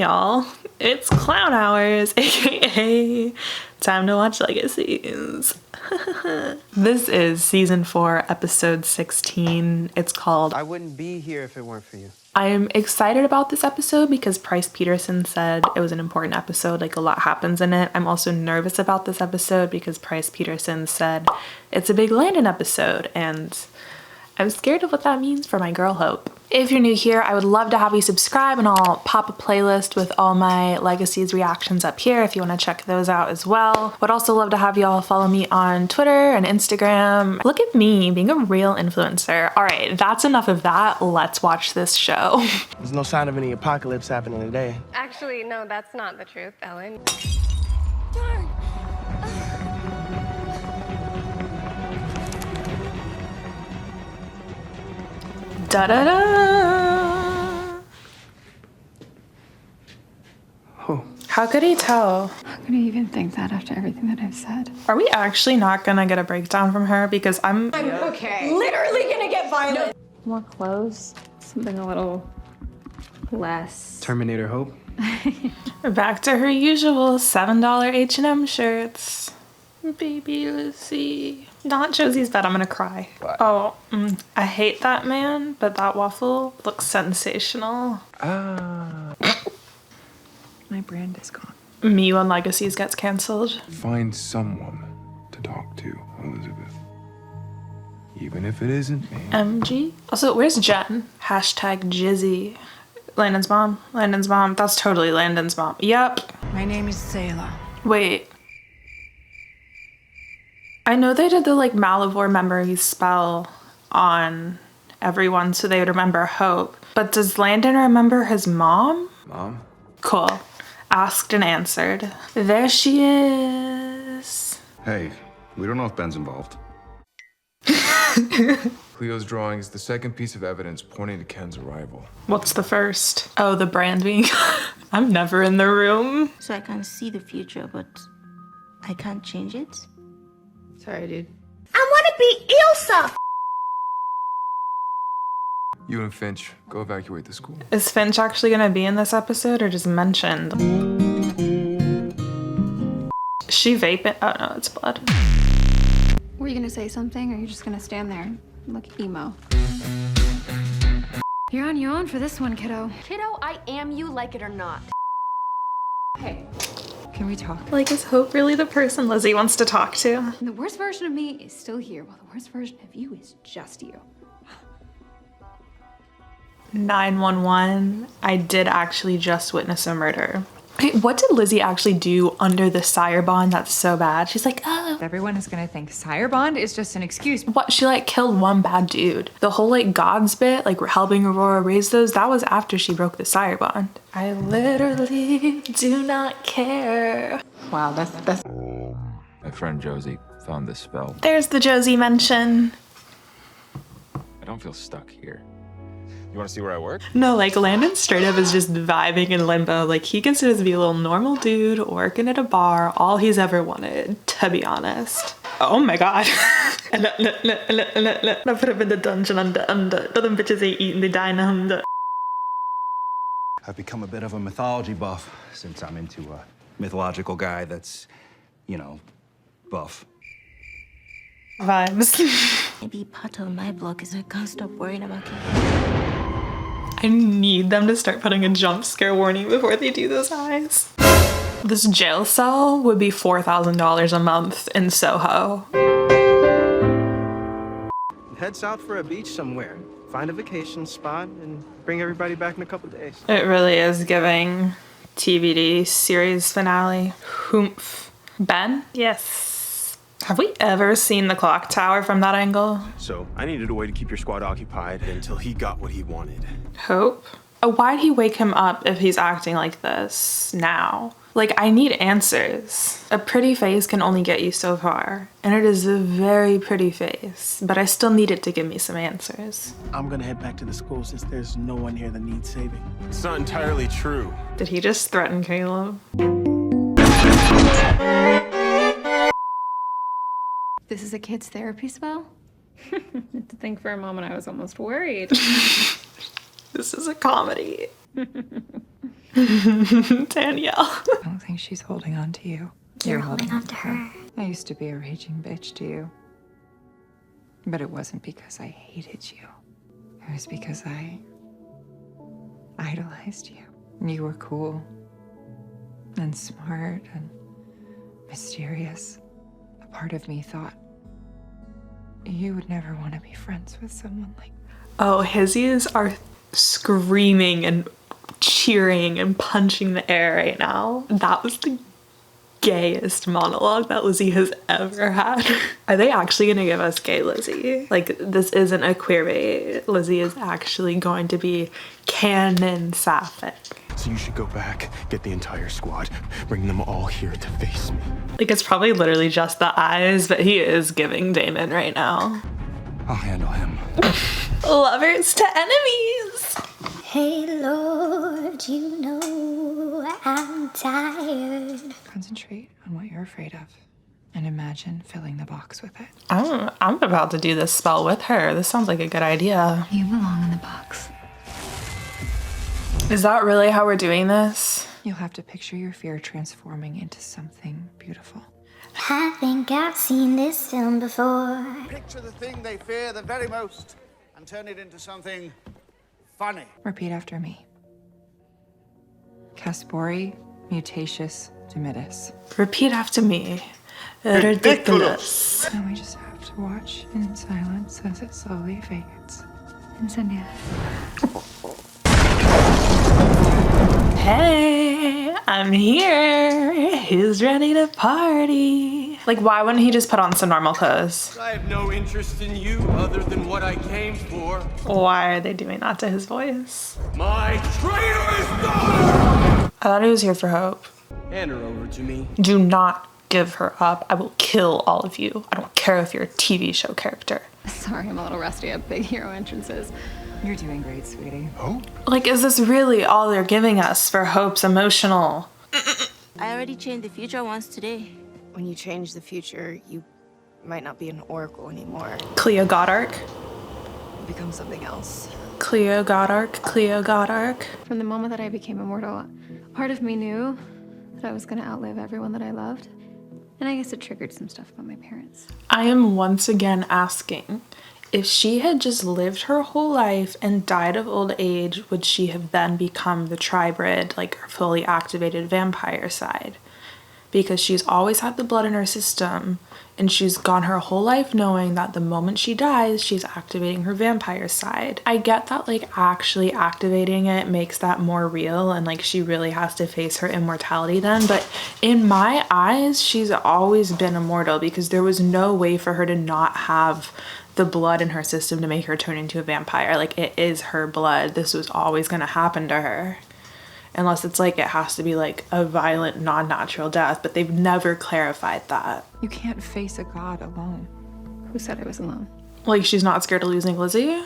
Hey y'all, it's Clown Hours, aka time to watch Legacies. This is season 4, episode 16. It's called I Wouldn't Be Here If It Weren't For You. I'm excited about this episode because Price Peterson said it was an important episode, like a lot happens in it. I'm also nervous about this episode because Price Peterson said it's a big Landon episode, and I'm scared of what that means for my girl Hope. If you're new here, I would love to have you subscribe, and I'll pop a playlist with all my Legacies reactions up here if you want to check those out as well. Would also love to have y'all follow me on Twitter and Instagram. Look at me being a real influencer. All right, that's enough of that. Let's watch this show. There's no sign of any apocalypse happening today. Actually, no, that's not the truth, Ellen. Darn. Da-da-da! Oh. How could he tell? How could he even think that after everything that I've said? Are we actually not gonna get a breakdown from her? Because I'm Okay. Literally gonna get violent. More clothes, something a little less. Terminator Hope. back to her usual $7 H&M shirts. Baby Lucy. Not Josie's bed, I'm gonna cry. What? Oh, I hate that man, but that waffle looks sensational. My brand is gone. Me when Legacies gets canceled. Find someone to talk to, Elizabeth. Even if it isn't me. MG? Also, where's Jen? Hashtag Jizzy. Landon's mom. Landon's mom. That's totally Landon's mom. Yep. My name is Selah. Wait. I know they did the like Malivore memories spell on everyone so they would remember Hope. But does Landon remember his mom? Mom? Cool. Asked and answered. There she is. Hey, we don't know if Ben's involved. Cleo's drawing is the second piece of evidence pointing to Ken's arrival. What's the first? Oh, the branding. I'm never in the room. So I can see the future, but I can't change it. Sorry, dude. I wanna be Ilsa. You and Finch, go evacuate the school. Is Finch actually gonna be in this episode or just mentioned? She vaping? Oh no, it's blood. Were you gonna say something, or are you just gonna stand there and look emo? You're on your own for this one, kiddo. Kiddo, I am you, like it or not. Hey, can we talk? Like, is Hope really the person Lizzie wants to talk to? The worst version of me is still here, while the worst version of you is just you. 911. I did actually just witness a murder. Wait, what did Lizzie actually do under the sire bond that's so bad? She's like, oh. Everyone is gonna think sire bond is just an excuse. What? She like killed one bad dude. The whole like gods bit, like helping Aurora raise those, that was after she broke the sire bond. I literally do not care. Wow, that's My friend Josie found this spell. There's the Josie mention. I don't feel stuck here. You want to see where I work? No, like Landon straight up is just vibing in limbo. Like he considers to be a little normal dude working at a bar, all he's ever wanted, to be honest. Oh my god. I put him in the dungeon under. Them bitches ain't eating the diner under. I've become a bit of a mythology buff since I'm into a mythological guy that's, you know, buff. Vibes. Maybe part of my block is I can't stop worrying about it. I need them to start putting a jump scare warning before they do those eyes. This jail cell would be $4,000 a month in Soho. Head south for a beach somewhere. Find a vacation spot and bring everybody back in a couple days. It really is giving TBD series finale. Hoomph. Ben? Yes. Have we ever seen the clock tower from that angle? So I needed a way to keep your squad occupied until he got what he wanted. Hope? Why'd he wake him up if he's acting like this now? Like, I need answers. A pretty face can only get you so far, and it is a very pretty face, but I still need it to give me some answers. I'm gonna head back to the school since there's no one here that needs saving. It's not entirely true. Did he just threaten Caleb? This is a kid's therapy spell? To think for a moment I was almost worried. This is a comedy. Danielle. I don't think she's holding on to you. You're holding on to her. I used to be a raging bitch to you. But it wasn't because I hated you. It was because I idolized you. You were cool and smart and mysterious. A part of me thought you would never want to be friends with someone like me. Oh, his ears are screaming and cheering and punching the air right now. That was the gayest monologue that Lizzie has ever had. Are they actually gonna give us gay Lizzie? Like, this isn't a queerbait. Lizzie is actually going to be canon sapphic. So you should go back, get the entire squad, bring them all here to face me. Like, it's probably literally just the eyes, but he is giving Damon right now. I'll handle him. Lovers to enemies. Hey, Lord, you know I'm tired. Concentrate on what you're afraid of and imagine filling the box with it. I'm about to do this spell with her. This sounds like a good idea. You belong in the box. Is that really how we're doing this? You'll have to picture your fear transforming into something beautiful. I think I've seen this film before. Picture the thing they fear the very most and turn it into something funny. Repeat after me. Caspori mutatis dimitis. Repeat after me. Ridiculous. Now we just have to watch in silence as it slowly fades. Incendia. Hey, I'm here. Who's ready to party? Like, why wouldn't he just put on some normal clothes? I have no interest in you other than what I came for. Why are they doing that to his voice? My traitorous daughter! I thought he was here for Hope. Hand her over to me. Do not give her up. I will kill all of you. I don't care if you're a TV show character. Sorry, I'm a little rusty at big hero entrances. You're doing great, sweetie. Oh? Like, is this really all they're giving us for Hope's emotional? I already changed the future once today. When you change the future, you might not be an oracle anymore. Cleo Goddard. You become something else. Cleo Goddard. Cleo Goddard. From the moment that I became immortal, part of me knew that I was going to outlive everyone that I loved. And I guess it triggered some stuff about my parents. I am once again asking, if she had just lived her whole life and died of old age, would she have then become the tribrid, like fully activated vampire side? Because she's always had the blood in her system, and she's gone her whole life knowing that the moment she dies, she's activating her vampire side. I get that, like, actually activating it makes that more real, and like she really has to face her immortality then, but in my eyes, she's always been immortal because there was no way for her to not have the blood in her system to make her turn into a vampire. Like, it is her blood. This was always going to happen to her. Unless it's like it has to be like a violent, non-natural death, but they've never clarified that. You can't face a god alone. Who said I was alone? Like, she's not scared of losing Lizzie?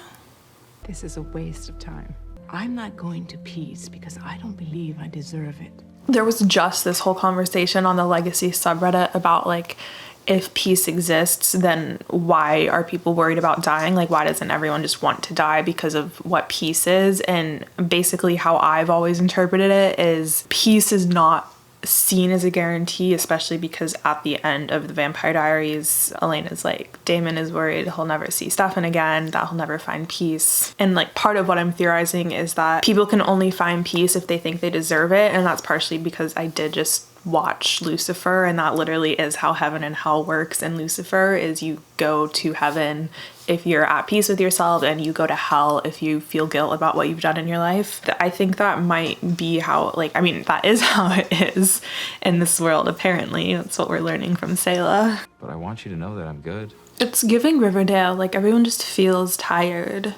This is a waste of time. I'm not going to peace because I don't believe I deserve it. There was just this whole conversation on the Legacy subreddit about, like, if peace exists, then why are people worried about dying? Like, why doesn't everyone just want to die because of what peace is? And basically how I've always interpreted it is peace is not seen as a guarantee, especially because at the end of the Vampire Diaries, Elena's like, Damon is worried he'll never see Stefan again, that he'll never find peace. And like, part of what I'm theorizing is that people can only find peace if they think they deserve it, and that's partially because I did just watch Lucifer, and that literally is how heaven and hell works in Lucifer, is you go to heaven if you're at peace with yourself, and you go to hell if you feel guilt about what you've done in your life. I think that might be how, like, I mean, that is how it is in this world, apparently. That's what we're learning from Sayla. But I want you to know that I'm good. It's giving Riverdale, like, everyone just feels tired.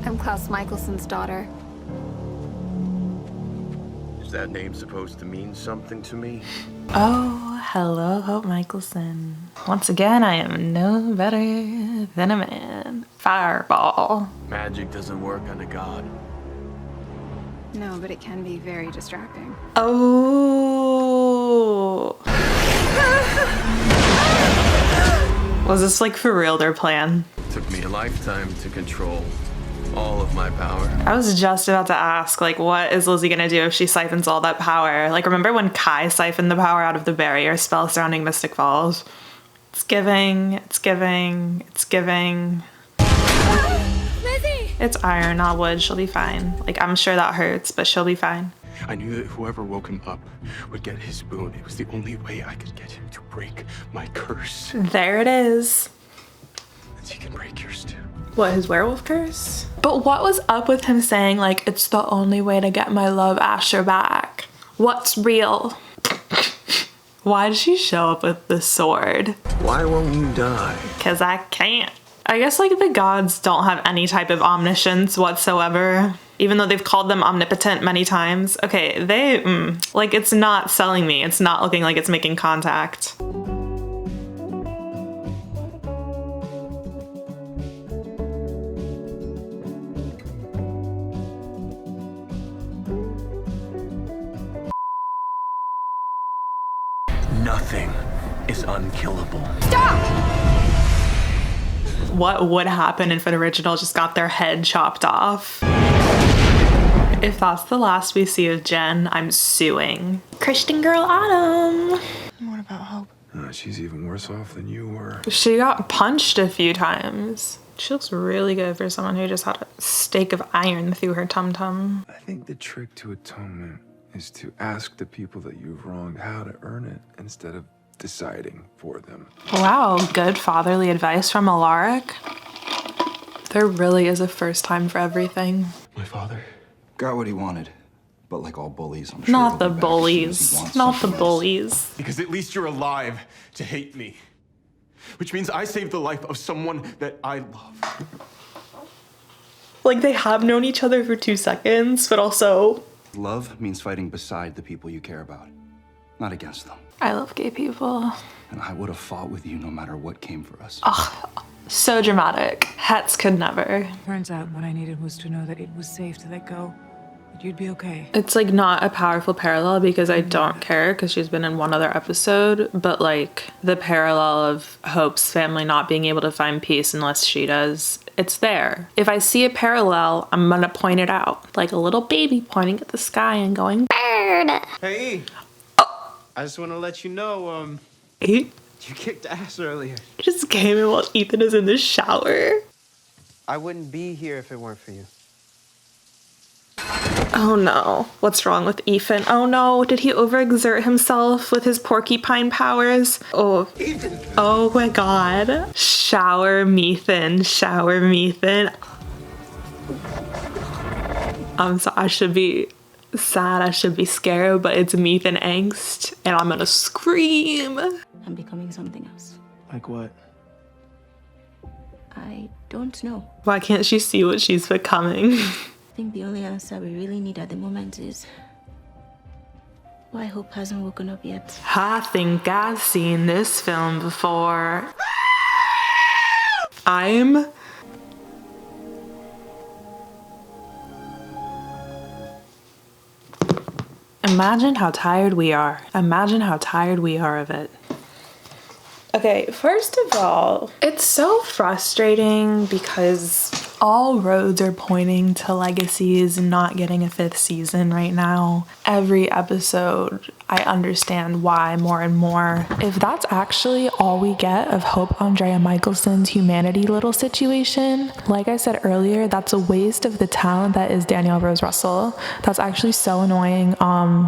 I'm Klaus Michelson's daughter. Is that name supposed to mean something to me? Oh, hello, Hope Michelson. Once again, I am no better than a man. Fireball. Magic doesn't work on a god. No, but it can be very distracting. Oh. Was this like for real their plan? Took me a lifetime to control all of my power. I was just about to ask, like, what is Lizzie gonna do if she siphons all that power? Like, remember when Kai siphoned the power out of the barrier spell surrounding Mystic Falls? It's giving, it's giving, it's giving. Lizzie! It's iron, not wood. She'll be fine. Like, I'm sure that hurts, but she'll be fine. I knew that whoever woke him up would get his boon. It was the only way I could get him to break my curse. There it is. And he can break yours too. What, his werewolf curse? But what was up with him saying, like, it's the only way to get my love Asher back? What's real? Why did she show up with the sword? Why won't you die? Because I can't. I guess, like, the gods don't have any type of omniscience whatsoever. Even though they've called them omnipotent many times. Okay, like, it's not selling me. It's not looking like it's making contact. Nothing is unkillable. What would happen if an original just got their head chopped off? If that's the last we see of Jen, I'm suing. Christian Girl Autumn. What about Hope? She's even worse off than you were. She got punched a few times. She looks really good for someone who just had a stake of iron through her tum-tum. I think the trick to atonement is to ask the people that you've wronged how to earn it instead of deciding for them. Wow, good fatherly advice from Alaric. There really is a first time for everything. My father got what he wanted, but like all bullies, I'm sure Not the he'll be back as soon as he bullies. wants Not the something else. bullies. Because at least you're alive to hate me. Which means I saved the life of someone that I love. Like, they have known each other for 2 seconds, but also... Love means fighting beside the people you care about, not against them. I love gay people. And I would have fought with you no matter what came for us. Ugh, so dramatic. Hets could never. Turns out what I needed was to know that it was safe to let go. That you'd be okay. It's like not a powerful parallel because I don't care because she's been in one other episode, but like the parallel of Hope's family not being able to find peace unless she does, it's there. If I see a parallel, I'm gonna point it out. Like a little baby pointing at the sky and going, bird! Hey, I just want to let you know, He you kicked ass earlier. just came in while Ethan is in the shower. I wouldn't be here if it weren't for you. Oh no, what's wrong with Ethan? Oh no, did he overexert himself with his porcupine powers? Oh, Ethan! Oh my god. Shower Methan, shower Methan. I'm sorry, I should be sad, I should be scared, but it's Methan angst, and I'm gonna scream. I'm becoming something else. Like what? I don't know. Why can't she see what she's becoming? I think the only answer we really need at the moment is why Hope hasn't woken up yet. I think I've seen this film before. Imagine how tired we are. Imagine how tired we are of it. Okay, first of all, it's so frustrating because all roads are pointing to Legacies not getting a 5th season right now. Every episode, I understand why more and more. If that's actually all we get of Hope Andrea Michelson's humanity little situation, like I said earlier, that's a waste of the talent that is Danielle Rose Russell. That's actually so annoying.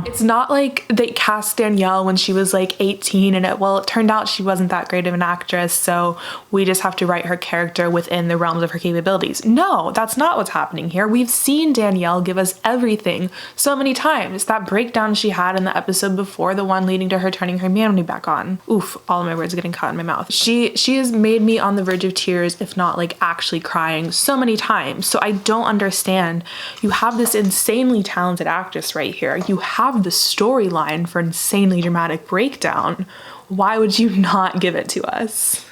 It's not like they cast Danielle when she was like 18 and it turned out she wasn't that great of an actress, so we just have to write her character within the realms of her capabilities. No, that's not what's happening here. We've seen Danielle give us everything so many times. That breakdown she had in the episode before, the one leading to her turning her humanity back on. Oof, all of my words are getting caught in my mouth. She has made me on the verge of tears, if not like actually crying so many times. So I don't understand. You have this insanely talented actress right here. You have the storyline for insanely dramatic breakdown. Why would you not give it to us?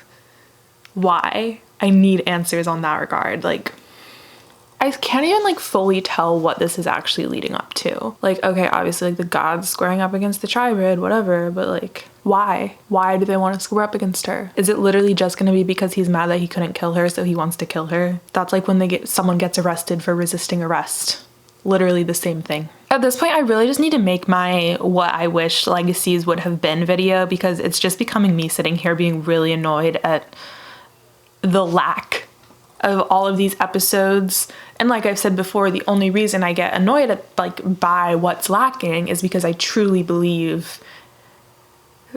Why? I need answers on that regard. Like, I can't even like fully tell what this is actually leading up to. Like, okay, obviously like the gods squaring up against the Tribrid, whatever, but like why? Why do they want to square up against her? Is it literally just gonna be because he's mad that he couldn't kill her, so he wants to kill her? That's like when someone gets arrested for resisting arrest. Literally the same thing. At this point, I really just need to make my what I wish Legacies would have been video, because it's just becoming me sitting here being really annoyed at the lack of all of these episodes. And like I've said before, the only reason I get annoyed at like by what's lacking is because I truly believe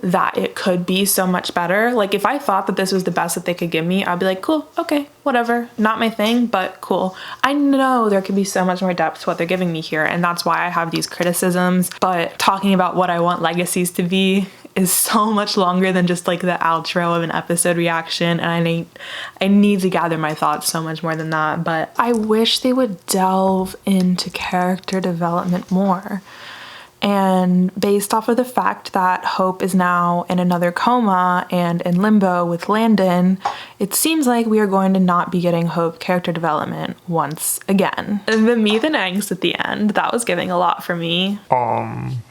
that it could be so much better. Like if I thought that this was the best that they could give me, I'd be like, cool, okay, whatever, not my thing, but cool. I know there could be so much more depth to what they're giving me here, and that's why I have these criticisms. But talking about what I want Legacies to be is so much longer than just like the outro of an episode reaction, and I need to gather my thoughts so much more than that. But I wish they would delve into character development more. And based off of the fact that Hope is now in another coma and in limbo with Landon, it seems like we are going to not be getting Hope character development once again. The me than angst at the end, that was giving a lot for me.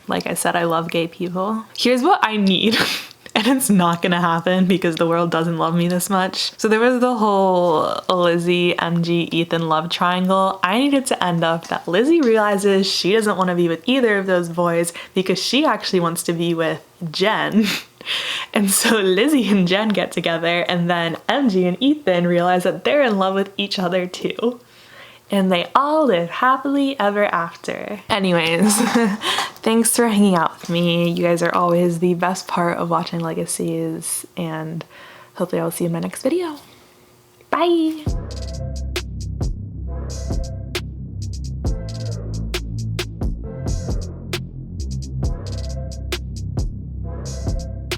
Like I said, I love gay people. Here's what I need. And it's not gonna happen because the world doesn't love me this much. So there was the whole Lizzie, MG, Ethan love triangle. I needed to end up that Lizzie realizes she doesn't want to be with either of those boys because she actually wants to be with Jen. And so Lizzie and Jen get together, and then MG and Ethan realize that they're in love with each other too. And they all live happily ever after. Anyways, thanks for hanging out with me. You guys are always the best part of watching Legacies, and hopefully I'll see you in my next video. Bye!